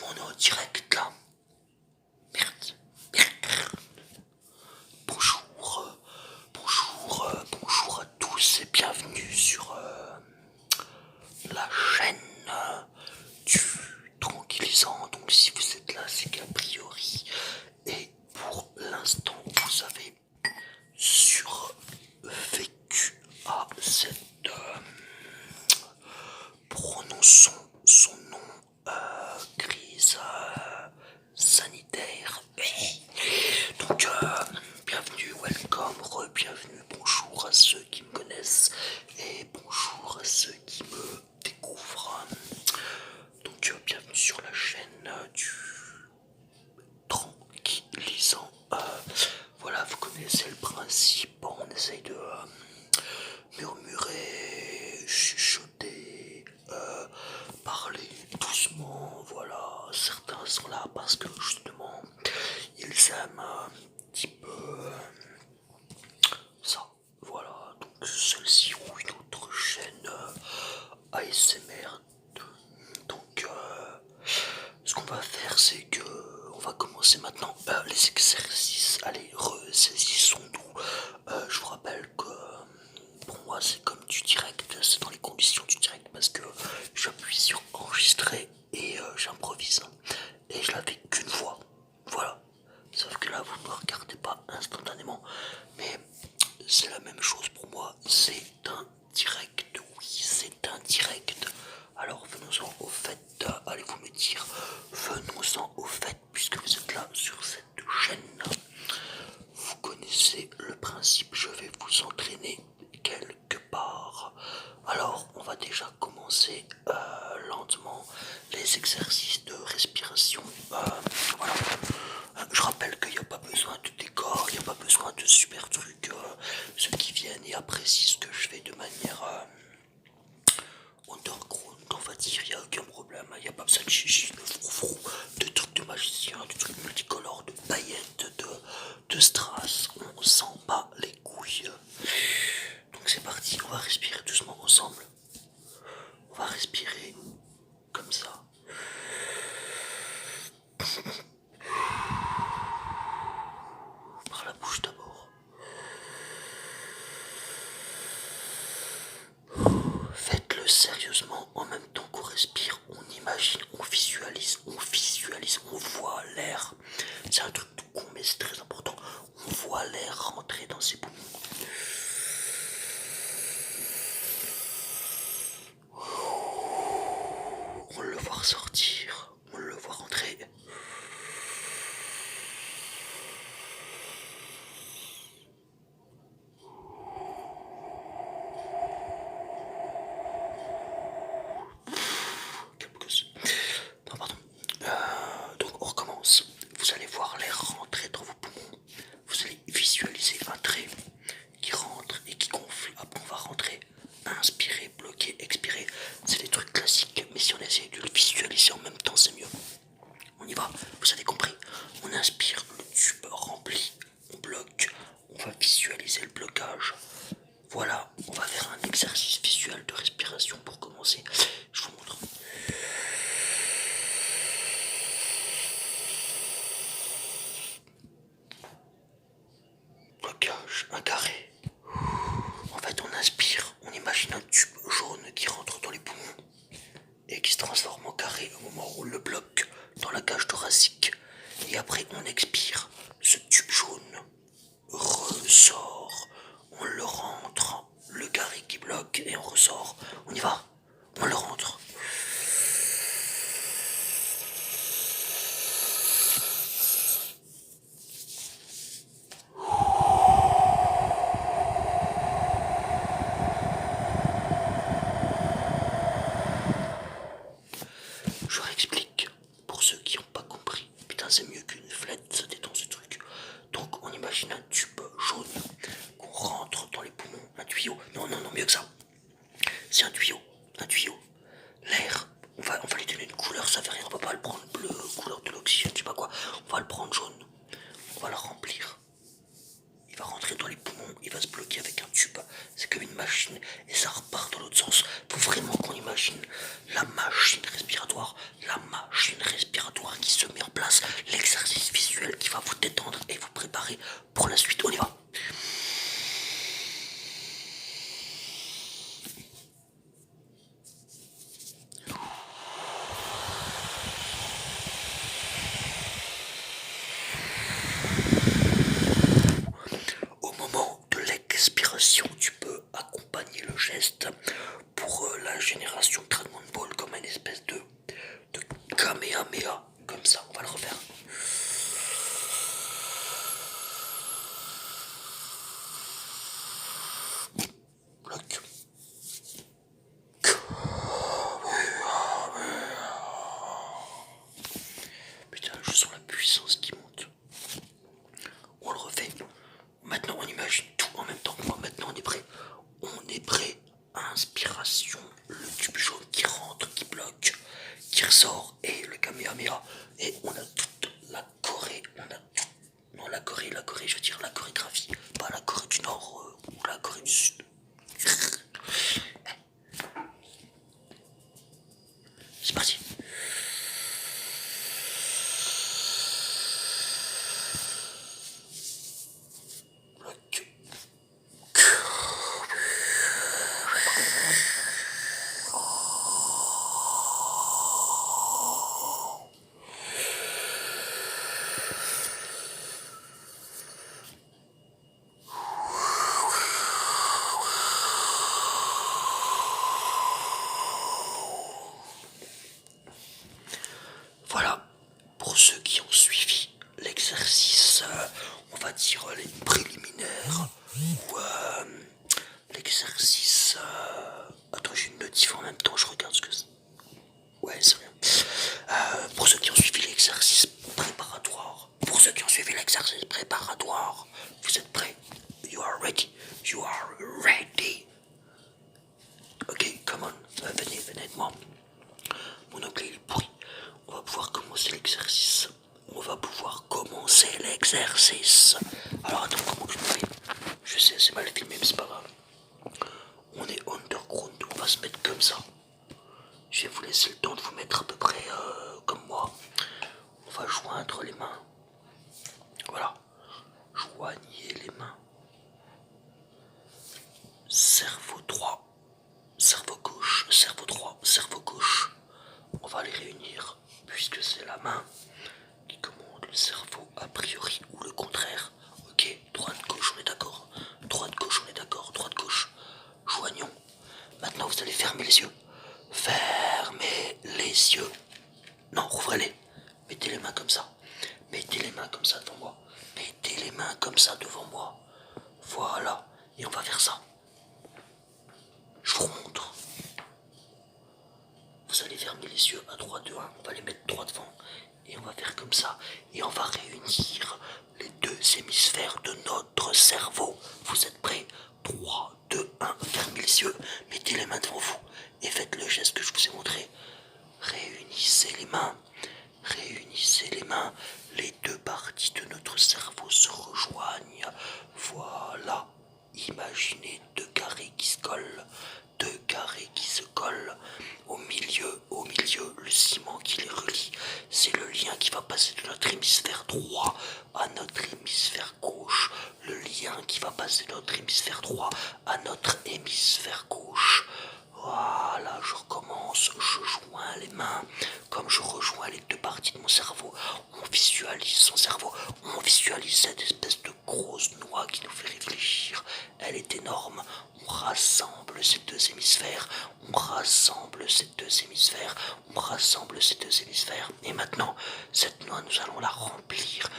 on est en direct là. Merde. Merde. Bonjour, bonjour à tous et bienvenue sur la chaîne du tranquillisant. Donc si vous êtes là, c'est qu'a priori, et pour l'instant, vous avez survécu à cette prononçons son nom, crise sanitaire. Donc bienvenue, welcome, re-bienvenue, bonjour à ceux qui me connaissent et bonjour à ceux qui me découvrent. Donc bienvenue sur la chaîne du tranquillisant. Voilà, vous connaissez le principe, on essaye de murmurer, chuchoter, parler doucement, voilà. Certains sont là parce que justement ils aiment un petit peu ça, voilà. Donc celle-ci ou une autre chaîne ASMR. Donc ce qu'on va faire, c'est que on va commencer maintenant les exercices. Allez, ressaisissons-nous. Je vous rappelle que pour moi c'est comme du direct, c'est dans les conditions du direct parce que j'appuie sur enregistrer et j'improvise. Et je l'avais qu'une fois, voilà. Sauf que là vous ne me regardez pas instantanément, mais c'est la même chose pour moi, c'est un direct, oui c'est un direct. Alors venons-en au fait, allez-vous me dire, venons-en au fait, puisque vous êtes là sur cette chaîne, vous connaissez le principe, je vais vous entraîner quelque part. Alors on va déjà commencer lentement les exercices de respiration, voilà. Je rappelle qu'il n'y a pas besoin de décor, il n'y a pas besoin de super trucs, ceux qui viennent et apprécient ce que je fais de manière underground, on va dire, il n'y a aucun problème, il n'y a pas besoin de chichi, de froufrou, de trucs de magicien, de trucs multicolores, de paillettes, de strass, on s'en bat les couilles. Donc c'est parti, on va respirer doucement ensemble. On va respirer comme ça. Par la bouche d'abord. Faites-le sérieusement en même temps qu'on respire, on imagine, on visualise, on voit l'air. C'est un truc tout con mais c'est très important. On voit l'air rentrer dans ses poumons. On le voit ressortir, on le voit rentrer. Non, pardon. Donc on recommence. Vous allez voir l'air rentrer dans vos poumons. Vous allez visualiser un trait qui rentre et qui gonfle. Après on va rentrer, inspirer, bloquer, expirer. C'est des trucs classiques, mais si on essaie de le visualiser en même temps, c'est mieux. On y va, vous avez compris. On inspire, le tube rempli, on bloque, on va visualiser le blocage. Voilà, on va faire un exercice visuel de respiration pour commencer. Je vous montre. Blocage, un carré. En fait, on inspire, on imagine un tube jaune qui rentre dans les poumons et qui se transforme en carré au moment où on le bloque dans la cage thoracique. Et après, on expire. Ce tube jaune ressort, on le rentre, le carré qui bloque et on ressort. On y va, on le rentre. Je réexplique pour ceux qui n'ont pas compris. Putain, c'est mieux qu'une flette, ça détend ce truc. Donc on imagine un tube jaune qu'on rentre dans les poumons, un tuyau. Non, mieux que ça. C'est un tuyau. L'air, on va lui donner une couleur, ça fait rien, on va pas le prendre bleu, couleur de l'oxygène, je sais pas quoi. On va le prendre jaune. On va le remplir. Il va rentrer dans les poumons, il va se bloquer avec un tube. C'est comme une machine et ça repart dans l'autre sens. Faut vraiment qu'on imagine la machine respiratoire, qui se met en place, l'exercice visuel qui va vous détendre et vous préparer pour la suite. On y va. Au moment de l'expiration, tu peux accompagner le geste pour la génération Dragon Ball comme une espèce de Kamehameha. Comme ça, on va le refaire. Bloc. Putain, je sens la puissance qui monte. On le refait. Maintenant, on imagine tout en même temps que moi. Maintenant, on est prêt. On est prêt. Inspiration. Le tube jaune qui rentre, qui bloque, qui ressort. Et le Kamehameha. Et on a toute la Corée. On a tout. Non, la Corée, je veux dire la chorégraphie. Pas la Corée du Nord ou la Corée du Sud. C'est parti. Voilà, pour ceux qui ont suivi l'exercice, on va dire les préliminaires, ou l'exercice... Attends, j'ai une notif en même temps, je regarde ce que c'est. Ouais, c'est rien. Pour ceux qui ont suivi l'exercice préparatoire, vous êtes prêts? You are ready. Ok, come on, venez avec moi. Mon anglais est pourri. On va pouvoir commencer l'exercice. Alors attends, comment je me fais? Je sais, c'est mal filmé, mais c'est pas grave. On est underground, on va se mettre comme ça. Je vais vous laisser le temps de vous mettre à peu près comme moi. On va joindre les mains. Voilà. Joignez les mains. Cerveau droit, cerveau gauche, cerveau droit, cerveau gauche. On va les réunir puisque c'est la main qui commande le cerveau a priori ou le contraire. Ok, droite, gauche, on est d'accord. Droite, gauche, on est d'accord. Droite, gauche. Joignons. Maintenant vous allez fermer les yeux. Fermez les yeux. Non, rouvrez-les. Mettez les mains comme ça. Mettez les mains comme ça devant moi. Mettez les mains comme ça devant moi. Voilà. Et on va faire ça. Je vous montre. Vous allez fermer les yeux à 3, 2, 1. On va les mettre droit devant. Et on va faire comme ça. Et on va réunir les deux hémisphères de notre cerveau. Vous êtes prêts? 3, 2, 1. Fermez les yeux. Mettez les mains devant vous. Et faites le geste que je vous ai montré. Réunissez les mains. Réunissez les mains. Les deux parties de notre cerveau se rejoignent. Voilà. Imaginez deux carrés qui se collent. Deux carrés qui se collent. Au milieu, le ciment qui les relie. C'est le lien qui va passer de notre hémisphère droit à notre hémisphère gauche. Le lien qui va passer de notre hémisphère droit à notre hémisphère gauche. Voilà, je recommence, je joins les mains, comme je rejoins les deux parties de mon cerveau. On visualise son cerveau, on visualise cette espèce de grosse noix qui nous fait réfléchir. Elle est énorme, on rassemble ces deux hémisphères, Et maintenant, cette noix, nous allons la remplir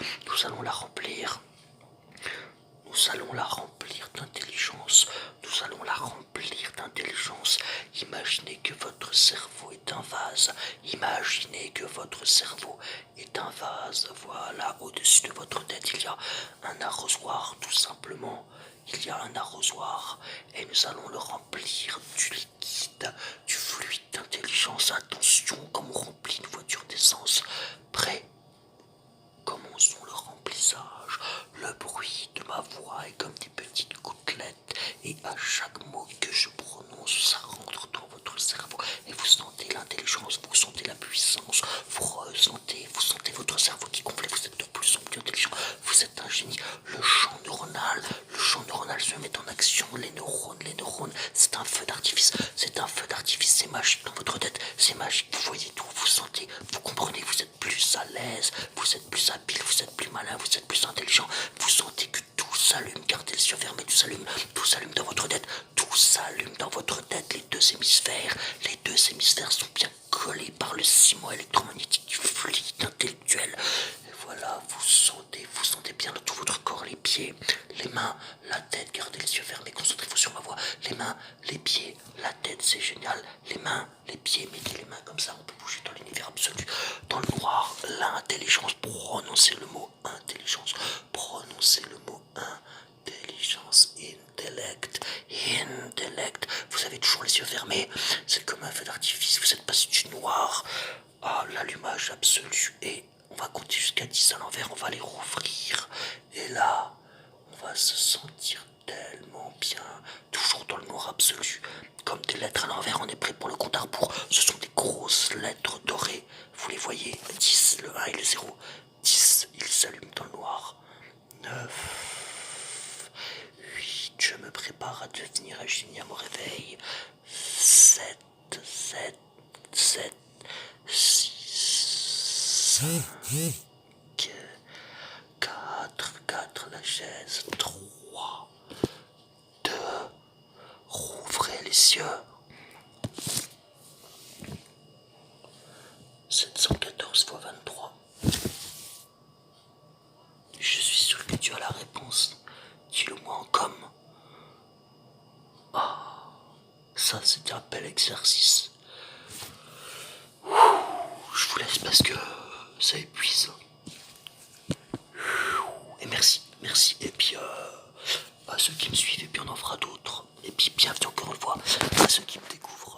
d'intelligence. Imaginez que votre cerveau est un vase. Voilà, au-dessus de votre tête, il y a un arrosoir, tout simplement. Et nous allons le remplir du liquide, du fluide d'intelligence. Attention, comme on remplit une voiture d'essence. Prêt? Commençons le remplissage. Le bruit de ma voix est comme des petites gouttelettes. Et à chaque mot que je prononce, ça rentre dans votre cerveau. Et vous sentez l'intelligence, vous sentez la puissance, vous sentez votre cerveau qui gonfle, vous êtes de plus en plus intelligent, vous êtes un génie. Le champ neuronal se met en action, les neurones, c'est un feu d'artifice, c'est magique dans votre tête, c'est magique, vous voyez tout, vous sentez, vous comprenez, vous êtes plus à l'aise, vous êtes plus habile, vous êtes plus malin, vous êtes plus intelligent, vous sentez que tout s'allume, gardez les yeux fermés, tout s'allume dans votre tête, tout s'allume dans votre tête, les deux hémisphères sont bien collés par le ciment électromagnétique du fluide intellectuel. Et voilà, vous sentez bien dans tout votre corps, les pieds, les mains, la tête, gardez les yeux fermés, concentrez-vous sur ma voix, les mains, les pieds, la tête, c'est génial, les mains, les pieds, mettez les mains comme ça, on peut bouger dans l'univers absolu, dans le noir, l'intelligence, prononcez le mot intelligence, prononcez le mot intelligence, intellect, vous avez toujours les yeux fermés, c'est comme un feu d'artifice, vous êtes passé du noir à l'allumage absolu, et on va compter jusqu'à 10 à l'envers, on va les rouvrir, et là, on va se sentir tellement bien, toujours dans le noir absolu, comme des lettres à l'envers, on est prêt pour le compte à rebours, ce sont des grosses lettres dorées, vous les voyez, 10, le 1 et le 0, 10, ils s'allument dans le noir, 9, 8, je me prépare à devenir un génie à mon réveil, 7, 6, 5, 4, la chaise, 3, 2, rouvrez les yeux, 714 fois 23. Je suis sûr que tu as la réponse. Dis-le-moi en com. Ça c'était un bel exercice. Je vous laisse parce que ça épuise. Et merci. Et puis à ceux qui me suivent, et puis on en fera d'autres. Et puis bienvenue encore une fois à ceux qui me découvrent.